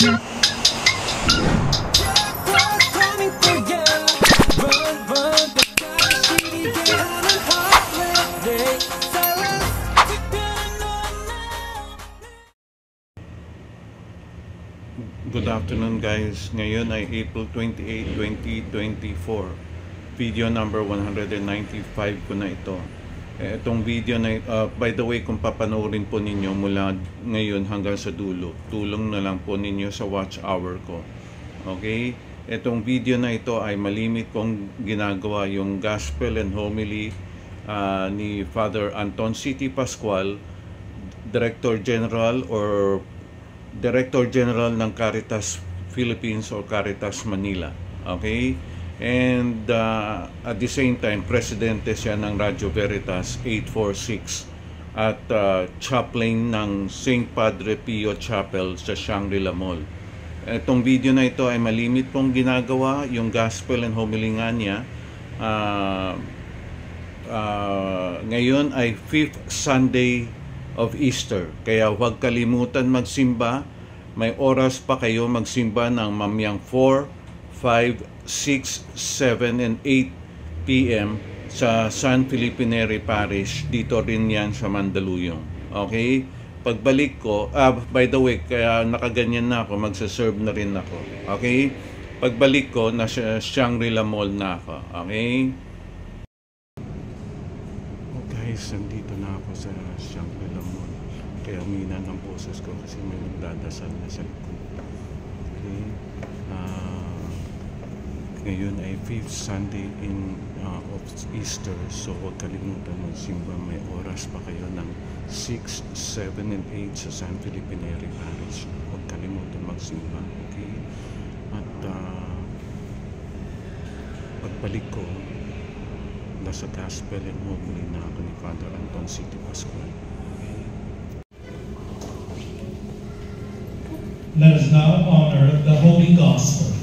Good afternoon guys. Ngayon ay April 28, 2024. Video number 195 ko na ito. Itong video na by the way, kung papanoorin po ninyo mula ngayon hanggang sa dulo, tulong na lang po ninyo sa watch hour ko. Okay? Itong video na ito ay malimit kong ginagawa yung Gospel and Homily ni Father Anton C. T. Pascual, Director General ng Caritas Philippines or Caritas Manila. Okay? And at the same time, presidente siya ng Radyo Veritas 846 at chaplain ng St. Padre Pio Chapel sa Shangri-La Mall. Itong video na ito ay malimit kong ginagawa, yung Gospel and Homily nga niya. Ngayon ay 5th Sunday of Easter. Kaya huwag kalimutan magsimba. May oras pa kayo magsimba ng mamyang 4, 5, 6, 7, and 8 p.m. sa San Felipe Neri Parish. Dito rin yan sa Mandaluyong. Okay? Pagbalik ko, by the way, kaya nakaganyan na ako, magsaserve na rin ako. Okay? Pagbalik ko, nasa Shangri-La Mall na ako. Okay? Oh guys, nandito na ako sa Shangri-La Mall. Kaya umina ng boses ko kasi may nagdadasal na sa likod. Okay? Ngayon ay 5th Sunday of Easter, so huwag kalimutan magsimba. May oras pa kayo ng 6, 7, and 8 sa San Felipe Neri Parish. Huwag kalimutan magsimba. Okay? At pagbalik ko, nasa Gospel and Homily na ako ni Father Anton C. T. Pascual. Let us now honor the Holy Gospel.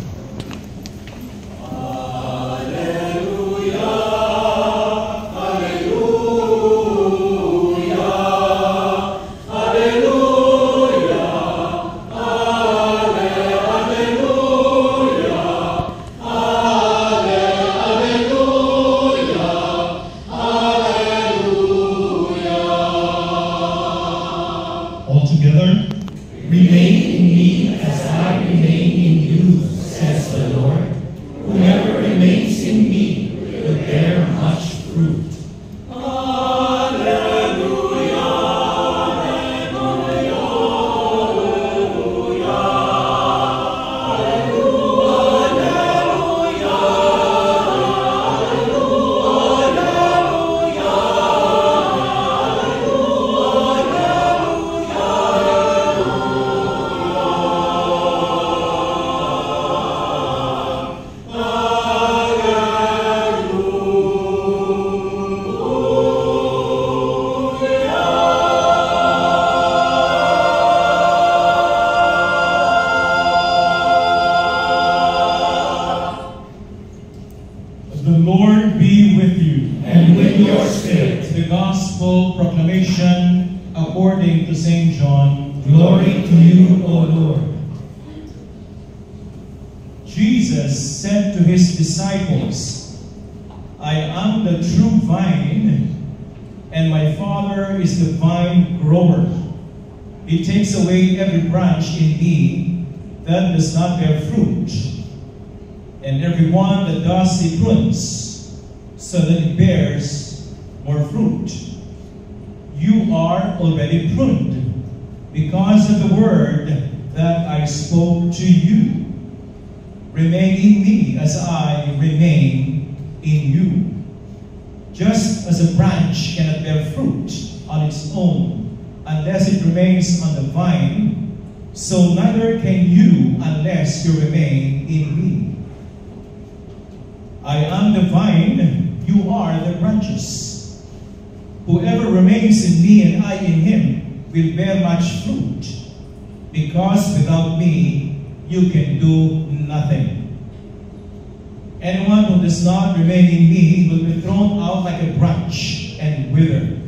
Jesus said to his disciples, I am the true vine, and my Father is the vine grower. He takes away every branch in me that does not bear fruit, and every one that does he prunes, so that it bears more fruit. You are already pruned because of the word that I spoke to you. Remain in me as I remain in you. Just as a branch cannot bear fruit on its own unless it remains on the vine, so neither can you unless you remain in me. I am the vine, you are the branches. Whoever remains in me and I in him will bear much fruit, because without me you can do nothing. Anyone who does not remain in me will be thrown out like a branch and wither.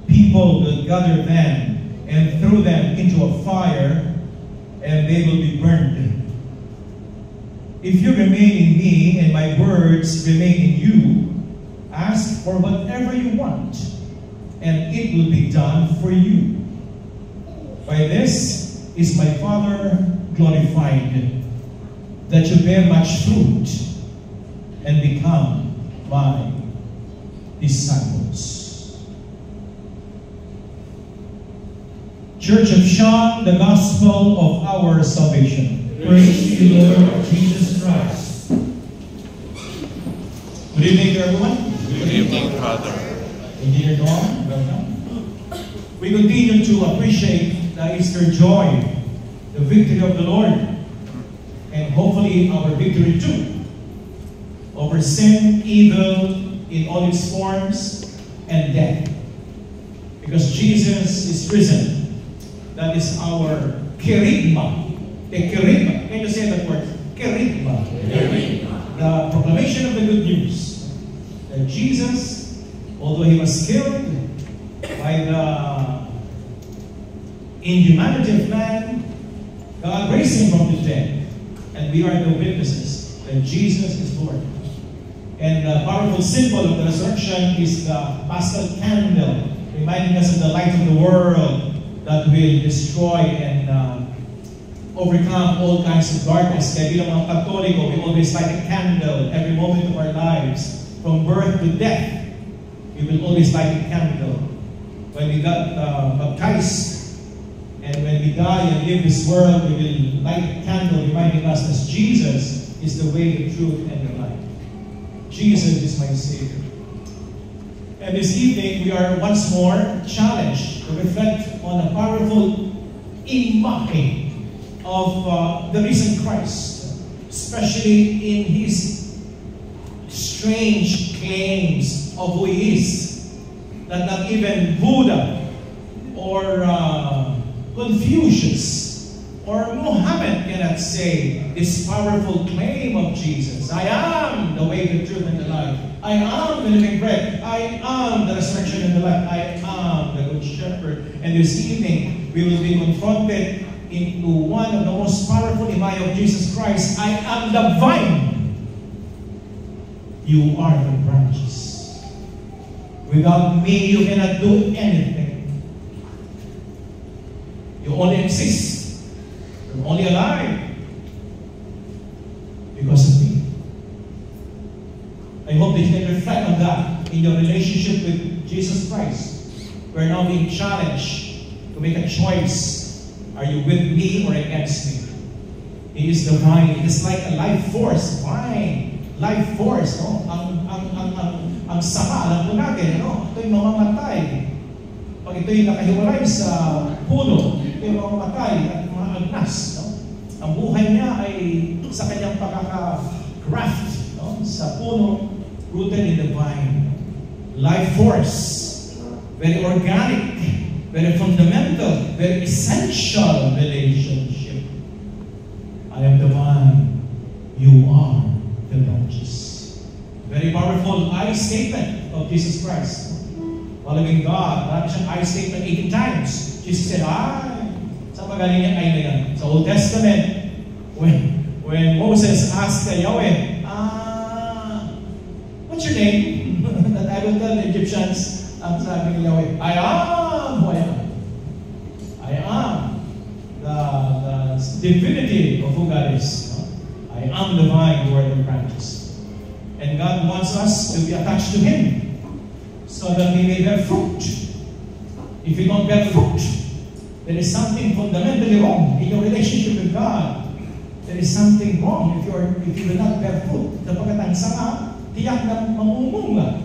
People will gather them and throw them into a fire, and they will be burned. If you remain in me, and my words remain in you, ask for whatever you want, and it will be done for you. By this is my Father glorified, that you bear much fruit and become my disciples. Church of Sean, the gospel of our salvation. Praise to you, Lord Jesus Christ. Good evening to everyone. Good evening, Father. Engineer Norm, welcome. We continue to appreciate the Easter joy, the victory of the Lord, and hopefully our victory too, over sin, evil in all its forms, and death. Because Jesus is risen. That is our kerygma. The kerygma. Can you say that word? Kerygma. The proclamation of the good news. That Jesus, although he was killed by the inhumanity of man, God raised him from the dead. And we are the witnesses that Jesus is Lord. And the powerful symbol of the resurrection is the Paschal candle, reminding us of the light of the world that will destroy and overcome all kinds of darkness. Kaya bilang mga Katoliko, we always light a candle every moment of our lives. From birth to death, we will always light a candle. When we got baptized, and when we die and leave this world, we will light a candle reminding us that Jesus is the way, the truth, and the life. Jesus is my Savior. And this evening, we are once more challenged to reflect on a powerful imahe of the risen Christ, especially in his strange claims of who he is, that not even Buddha or Confucius or Muhammad cannot say this powerful claim of Jesus. I am the way, the truth, and the life. I am the living bread. I am the resurrection and the life. I am the good shepherd. And this evening, we will be confronted into one of the most powerful imahe of Jesus Christ. I am the vine. You are the branches. Without me, you cannot do anything. You only exist. You're only alive because of me. I hope that you can reflect on that in your relationship with Jesus Christ. We're now being challenged to make a choice. Are you with me or against me? He is the vine. It is like a life force. Vine. Life force. No? Ang saka, alam po natin, no? Ito'y mamamatay. Pag ito'y nakahiwalay sa puno, ito'y mamamatay at mga agnas. No? Ang buhay niya ay sa kanyang pagkaka-craft, no? Sa puno, rooted in the vine. Life force. Very organic. Very fundamental. Very essential relationship. I am the vine. You are the branches. Very powerful I statement of Jesus Christ. Following God, marami siyang I statement 18 times. Jesus said, I. Saan magaling yung I na yan? Sa Old Testament, when Moses asked Yahweh, what's your name? That I will tell the Egyptians, ang sabi ni Yahweh, I am who I am. I am the divinity of who God is. I am the vine, you are the branches. And God wants us to be attached to Him so that we may bear fruit. If you don't bear fruit, there is something fundamentally wrong in your relationship with God. There is something wrong if you will not bear fruit. Kapag ang sanga, tiyak na mamumunga.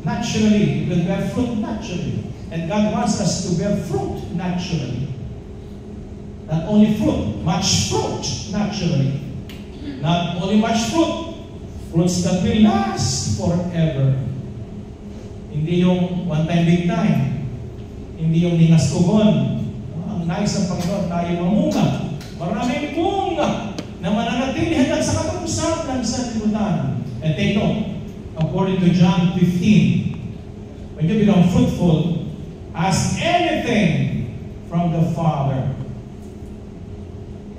Naturally, it will bear fruit naturally. And God wants us to bear fruit naturally. Not only fruit, much fruit naturally. Not only much fruit, fruits that will last forever. Hindi yung one time, big time. Hindi yung ningastugon. Ang nais ng Panginoon, tayo mamunga. Maraming bunga na mananatili hanggang sa katapusan ng sanlibutan. And take note, according to John 15, when you become fruitful, ask anything from the Father.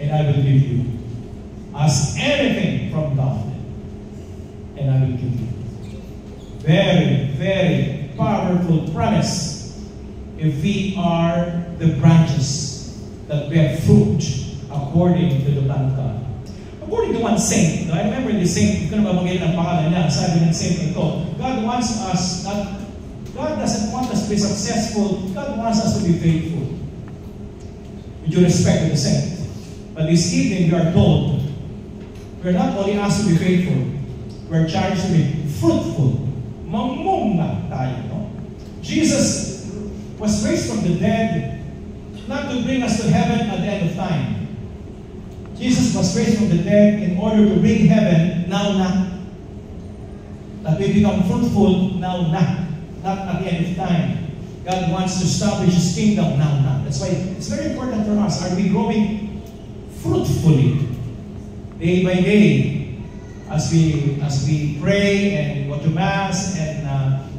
and I will give you. Ask anything from God, and I will give you. Very, very powerful promise if we are the branches that bear fruit according to the plan of God. According to one saint, I remember the saint, ko na babanggitin ang pangalan niya, sabi ng saint ito, God doesn't want us to be successful, God wants us to be faithful. With due respect to the saint. But this evening we are told, we're not only asked to be faithful, we're charged to be fruitful. Mamunga tayo, no? Jesus was raised from the dead not to bring us to heaven at the end of time. Jesus was raised from the dead in order to bring heaven now na. That we become fruitful now na, not at the end of time. God wants to establish His kingdom now na. That's why it's very important for us. Are we growing fruitfully day by day? As we pray and go to Mass and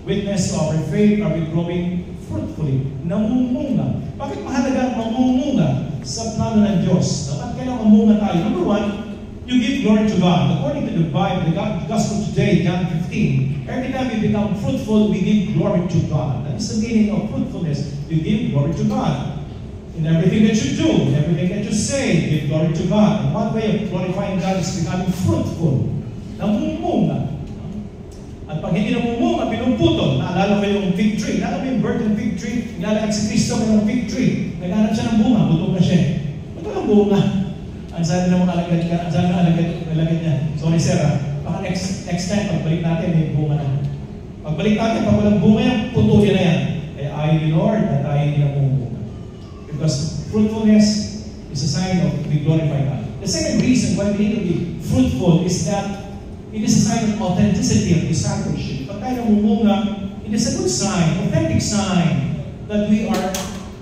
witness to our faith, are we growing fruitfully? Namumunga. Bakit mahalaga ang mamumunga sa plano ng Diyos? Bakit kailangan mamunga tayo? Number one, you give glory to God. According to the Bible, the Gospel today, John 15, every time we become fruitful, we give glory to God. That is the meaning of fruitfulness. You give glory to God. In everything that you do, in everything that you say, give glory to God. And one way of glorifying God is becoming fruitful. Namumunga. At pag hindi namumunga, pinuputol. Naalala ko yung fig tree. Naalala mo yung virgin fig tree? Nilalakad si Kristo ng fig tree. Naghanap siya ng bunga. Butog na siya. Butog ang bunga. Ang sabi na mga alagad ka, ang sabi na alagad niya. Sorry sir, baka next time, pagbalik natin, may bunga na. Pagbalik natin, pag walang bunga yan, putulin na yan. Eh, ayaw ni Lord at ayaw ni namumunga. Because fruitfulness is a sign of we glorify God. The second reason why we need to be fruitful is that it is a sign of authenticity of discipleship. Pag tayo namumunga, it is a good sign, authentic sign that we are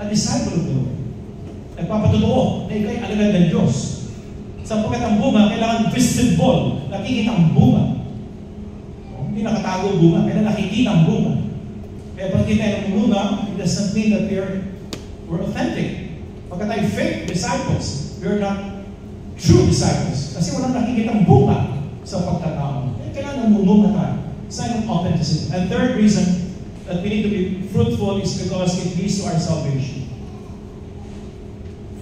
a disciple of the Lord. Nagpapatotoo na ikaw'y alagad ng Diyos. Sapagkat ang bunga, kailangan visible, nakikita ang bunga. Hindi nakatago ang bunga, kailangan nakikita ang bunga. Kaya pag kita yung bunga, it doesn't mean that we're authentic. Pagka tayo fake disciples, we're not true disciples. Kasi walang nakikita ang bunga sa pagkatao. Kailangan namumunga tayo. Sign of authenticity. And third reason that we need to be fruitful is because it leads to our salvation.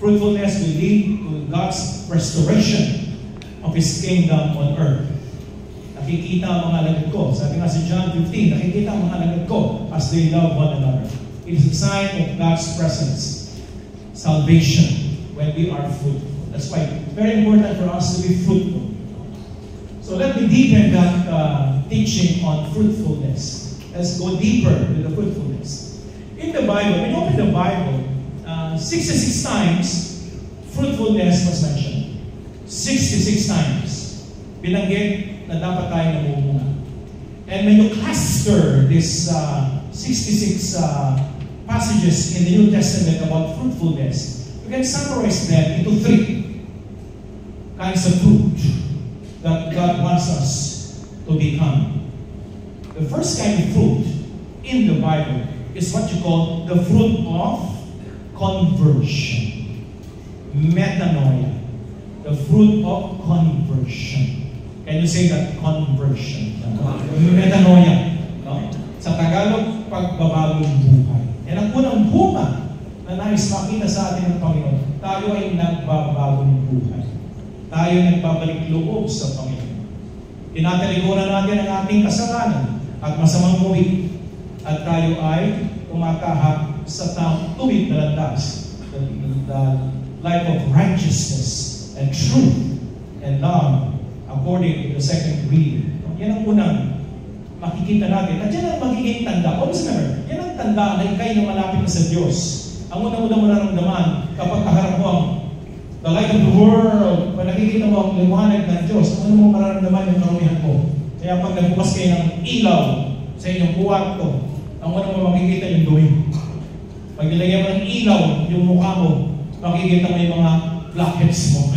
Fruitfulness will lead to God's restoration of His kingdom on earth. Nakikita ang mga alagad ko. Sabi nga si John 15, nakikita ang mga alagad ko as they love one another. It is a sign of God's presence. Salvation when we are fruitful. That's why it's very important for us to be fruitful. So let me deepen that teaching on fruitfulness. Let's go deeper with the fruitfulness. In the Bible, when you open the Bible, 66 times fruitfulness was mentioned. 66 times. Binanggit na dapat tayo namumunga. And when you cluster this 66 passages in the New Testament about fruitfulness, you can summarize them into 3 kinds of fruit that God wants us to become. The first kind of fruit in the Bible is what you call the fruit of conversion. Metanoia. The fruit of conversion. Can you say that? Conversion. Metanoia. No? Sa Tagalog, pagbabagong buhay. Yan ang unang bunga na nais makita sa atin ng Panginoon. Tayo ay nagbabagong buhay. Tayo nagbabalik loob sa Panginoon. Tinatalikuran natin ang ating kasalanan at masamang muwi. At tayo ay tumatahak sa tuwid na landas. The life of righteousness and truth and love according to the second reading. Yan ang unang makikita natin. At yan ang magiging tanda. Always remember, yan ang tanda na ikay na malapit na sa Diyos. Ang unang-unang mararamdaman kapag kaharap mo ang the light of the world, pag nakikita mo ang liwanag ng Diyos, ano mo mararamdaman yung karumihan mo? Kaya pag nagbukas kayo ng ilaw sa inyong kwarto, ang unang mo makikita yung dumi. Pag nilagyan mo ng ilaw yung mukha mo, makikita mo yung mga blackheads mo.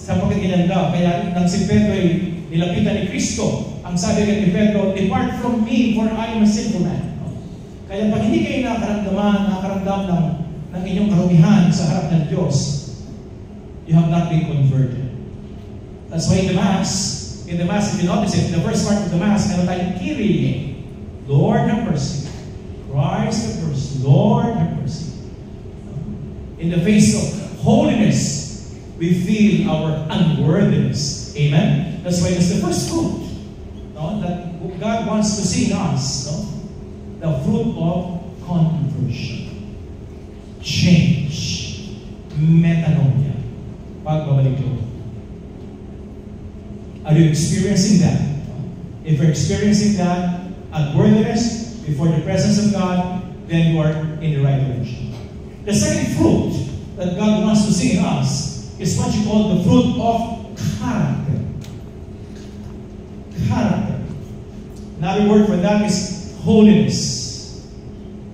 Sapagkat ginanda, kaya nang si Pedro ay nilapitan ni Kristo, ang sabi ni Pedro, "Depart from me, for I am a sinful man." Kaya pag hindi kayo nakaramdam ng inyong karumihan sa harap ng Diyos, you have not been converted. That's why in the Mass, if you notice it, the first part of the Mass, meron tayong Kyrie. Lord have mercy. Christ have mercy. Lord have mercy. In the face of holiness, we feel our unworthiness. Amen? That's why it's the first fruit, no, that God wants to see in us. No? The fruit of conversion. Change. Metanoia. Pagbabalik loob. Are you experiencing that? If you're experiencing that unworthiness before the presence of God, then you are in the right direction. The second fruit that God wants to see in us is what you call the fruit of character. Character. Another word for that is holiness.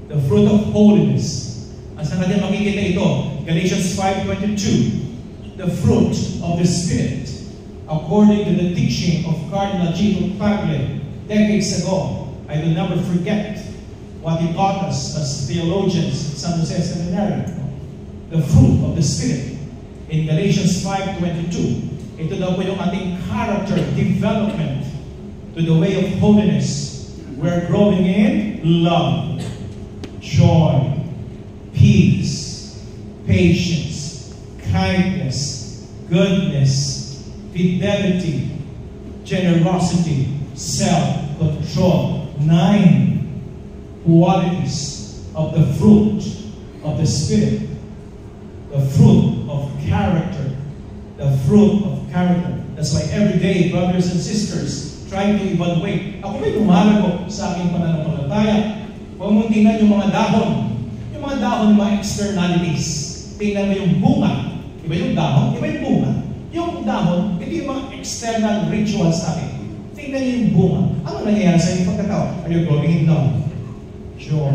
The fruit of holiness. Saan natin makikita ito? Galatians 5:22. The fruit of the Spirit, according to the teaching of Cardinal Gino Tagle decades ago. I will never forget what he taught us as theologians at San Jose Seminary. The fruit of the Spirit in Galatians 5:22. Ito daw po yung ating character development to the way of holiness. We're growing in love, joy, peace, patience, kindness, goodness, fidelity, generosity, self-control. 9 qualities of the fruit of the Spirit. The fruit of character. The fruit of character. That's why every day, brothers and sisters, try to evaluate. Ako may lumalago sa aking pananampalataya. Huwag mong tingnan yung mga dahon. Yung mga dahon, yung mga externalities. Tingnan mo yung bunga. Iba yung dahon, iba yung bunga. Yung dahon, hindi yung mga external rituals natin. Tingnan niyo yung bunga. Ano nangyayari sa inyong pagkatao? Are you growing in love, joy,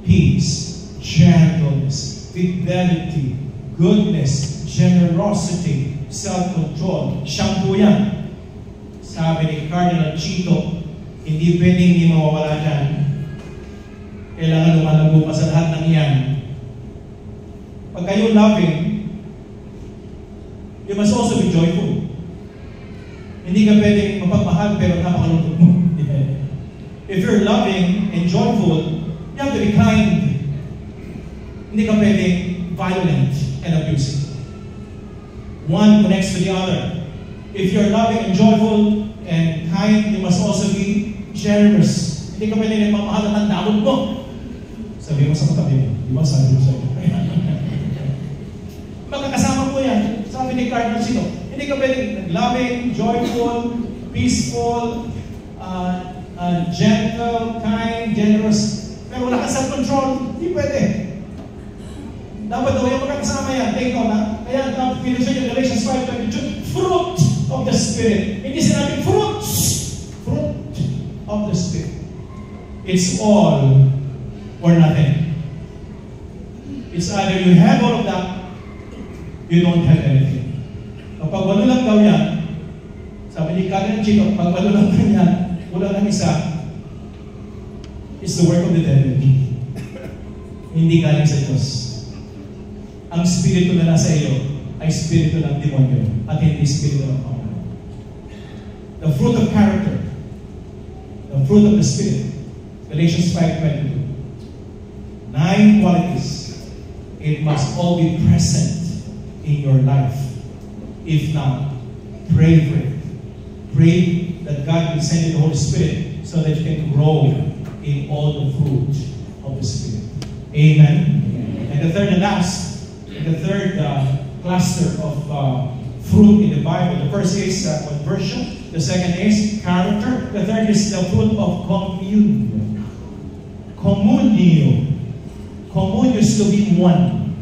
peace, gentleness, fidelity, goodness, generosity, self-control? Siyang po yan. Sabi ni Cardinal Chito, hindi pwedeng hindi mawawala dyan. Kailangan lumalago pa sa lahat ng iyan. Pag kayo loving, you must also be joyful. Hindi ka pwedeng mapagmahal pero napakalungkot mo. If you're loving and joyful, you have to be kind. Hindi ka pwedeng violent and abusive. One connects to the other. If you're loving and joyful and kind, you must also be generous. Hindi ka pwedeng mamahal at tandaan mo. Sabi mo sa katabi mo, di ba sabi mo sa'yo? Magkakasama po yan. Sabi ni Cardinal Chito, hindi ka pwedeng loving, joyful, peaceful, gentle, kind, generous, pero wala ka self-control. Hindi pwede. Dapat daw yung magkakasama yan. Take note na. Kaya pinusya yung Galatians 5:22, fruit of the Spirit. Hindi sinabing fruits. Fruit of the Spirit. It's all or nothing. It's either you have all of that, you don't have anything. Kapag walo lang daw yan, sabi ni Cardinal Chito, pag walo lang daw yan, wala lang isa, it's the work of the devil. Hindi galing sa Diyos. Ang spirito na nasa iyo ay spirito ng demonyo at hindi spirito ng Panginoon. The fruit of character, the fruit of the Spirit, Galatians 5:22. 9 qualities. It must all be present in your life. If not, pray for it. Pray that God will send you the Holy Spirit so that you can grow in all the fruit of the Spirit. Amen. And the third and last, the third cluster of fruit in the Bible. The first is conversion. The second is character. The third is the fruit of communion. Communio. Communion is to be one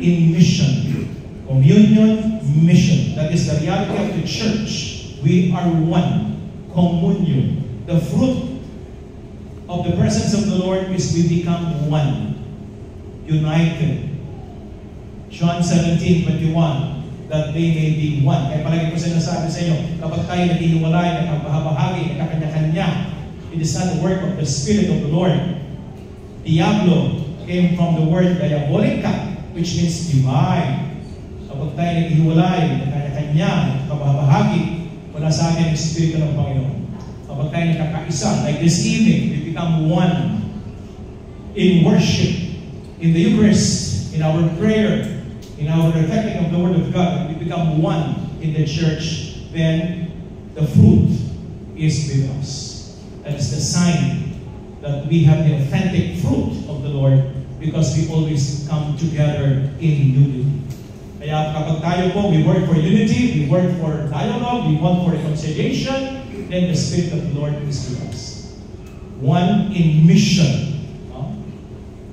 in mission. Communion, mission. That is the reality of the church. We are one. Communion. The fruit of the presence of the Lord is we become one. United. John 17:21, that they may be one. Kaya palagi ko sinasabi sa inyo, kapag tayo naghihiwalay, nagpapahagi, nagkakanya-kanya, it is not the work of the Spirit of the Lord. Diablo came from the word diabolica, which means divine. Kapag Kapag tayo naghiwalay, kanya-kanya, kabahagi, wala sa akin ang Espiritu ng Panginoon. Kapag tayo nakakaisa, like this evening, we become one in worship, in the Eucharist, in our prayer, in our reflecting of the Word of God, we become one in the church, then the fruit is with us. That is the sign that we have the authentic fruit of the Lord because we always come together in unity. Kaya kapag tayo po, we work for unity, we work for dialogue, we want for reconciliation, then the Spirit of the Lord is with us. One in mission.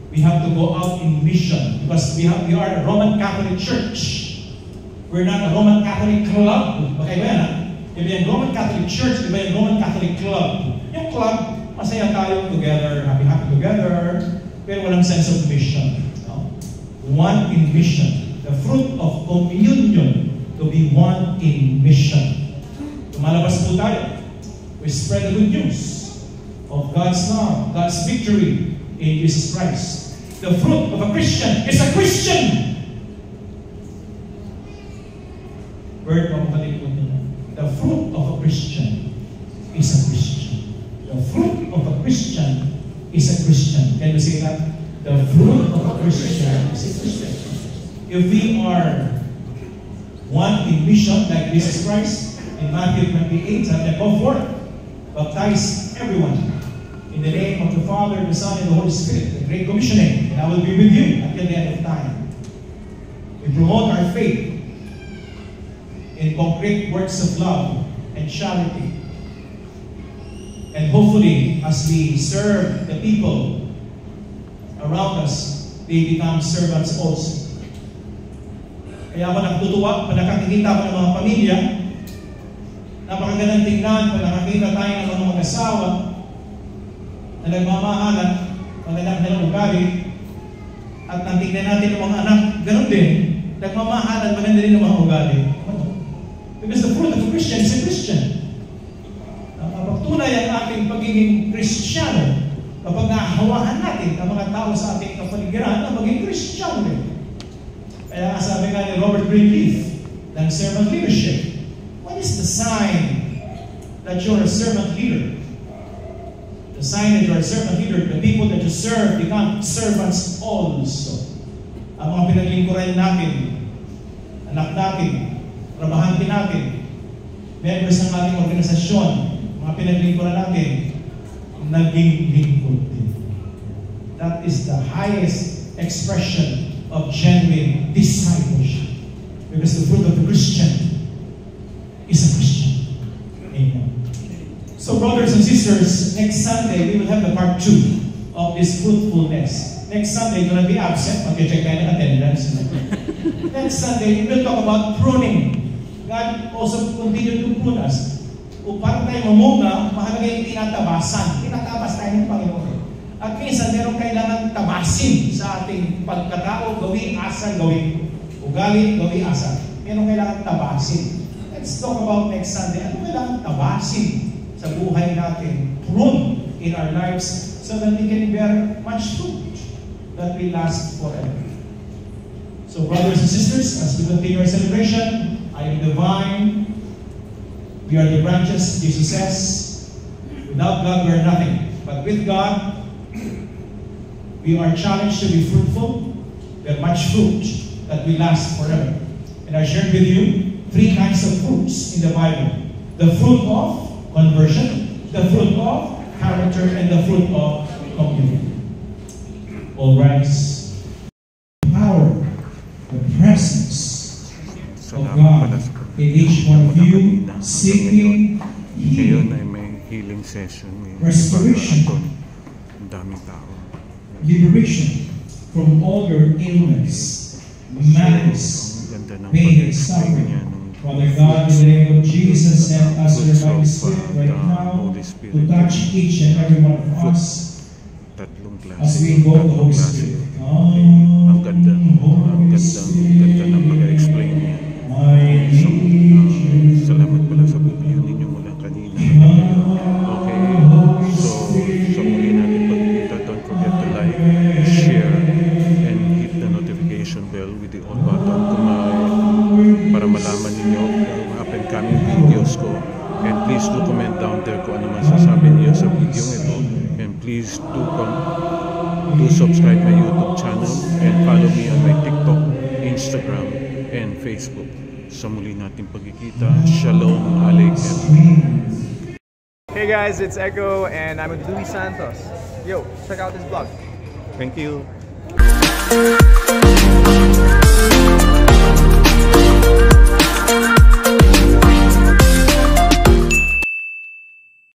We have to go out in mission because we are a Roman Catholic Church. We're not a Roman Catholic club. Baka iba yan, ha? Iba yung Roman Catholic Church, iba yung Roman Catholic Club. Yung club, masaya tayo together, happy together, pero walang sense of mission. No? One in mission. The fruit of communion to be one in mission. Lumalabas po tayo. We spread the good news of God's love, God's victory in Jesus Christ. The fruit of a Christian is a Christian. Word of the fruit of a Christian is a Christian. The fruit of a Christian is a Christian. Can you say that? The fruit of a Christian is a Christian. If we are one in mission like Jesus Christ in Matthew 28, and go forth, baptize everyone in the name of the Father, the Son, and the Holy Spirit, the Great Commissioning, and I will be with you until the end of time. We promote our faith in concrete works of love and charity. And hopefully, as we serve the people around us, they become servants also. Kaya ako nagtutuwa, pag nakakikita ko ng mga pamilya, napakagandang tingnan, pag nakakita tayo ng mga mag-asawa na nagmamahalan, magandang nilang ugali, at nang tingnan natin ng mga anak, ganun din, nagmamahalan, maganda rin ng mga ugali. Because the fruit of a Christian is a Christian. Kapag tunay ang ating pagiging Kristiyano, kapag nahawahan natin ang mga tao sa ating kapaligiran, na maging Kristiyano rin. Kaya sabi nga ni Robert Greenleaf ng servant leadership, what is the sign that you're a servant leader? The sign that you're a servant leader, the people that you serve become servants also. Ang mga pinaglingkuran natin, anak natin, trabahante natin, members ng ating organisasyon, mga pinaglingkuran natin, naging lingkod din. That is the highest expression of genuine discipleship. Because the fruit of the Christian is a Christian. Amen. So brothers and sisters, next Sunday we will have the part 2 of this fruitfulness. Next Sunday, you're going to be absent. Mag-check tayo ng attendance. Next Sunday, we will talk about pruning. God also continue to prune us. Kung parang tayo mamunga, mahalaga yung tinatabasan. Tinatabas tayo ng Panginoon. At minsan, meron kailangan tabasin sa ating pagkatao, gawing asal, gawing ugali, gawing asal. Meron kailangan tabasin. Let's talk about next Sunday. Ano kailangan tabasin sa buhay natin? Prune in our lives so that we can bear much fruit that will last forever. So brothers and sisters, as we continue our celebration, I am the vine, we are the branches, Jesus says. Without God, we are nothing. But with God, we are challenged to be fruitful. We have much fruit that will last forever. And I shared with you 3 kinds of fruits in the Bible. The fruit of conversion, the fruit of character, and the fruit of communion. All rise. Power, the presence of God in each one of you, seeking healing, Ngayon ay may healing session. restoration, Ang daming tao. liberation from all your illness, malice, pain, and suffering. Father God, in the name of Jesus, send us your Holy Spirit right now to touch each and every one of us Tatlong klase. as we invoke the Holy Spirit. Ang ganda. Ang ganda ng pag-explain niya. So, salamat pala sa bubiyang ninyo mula kanina. Okay. So muli natin pagkita, don't forget to like, share, and hit the notification bell with the on button. para malaman ninyo yung mga up and coming videos ko. And please do comment down there kung ano man sasabi niyo sa video ito. And please do subscribe my YouTube channel and follow me on my TikTok, Instagram, and Facebook. Sa muli nating pagkikita, Shalom Aleichem. Hey guys, it's Echo and I'm with Louis Santos. Yo, check out this vlog. Thank you.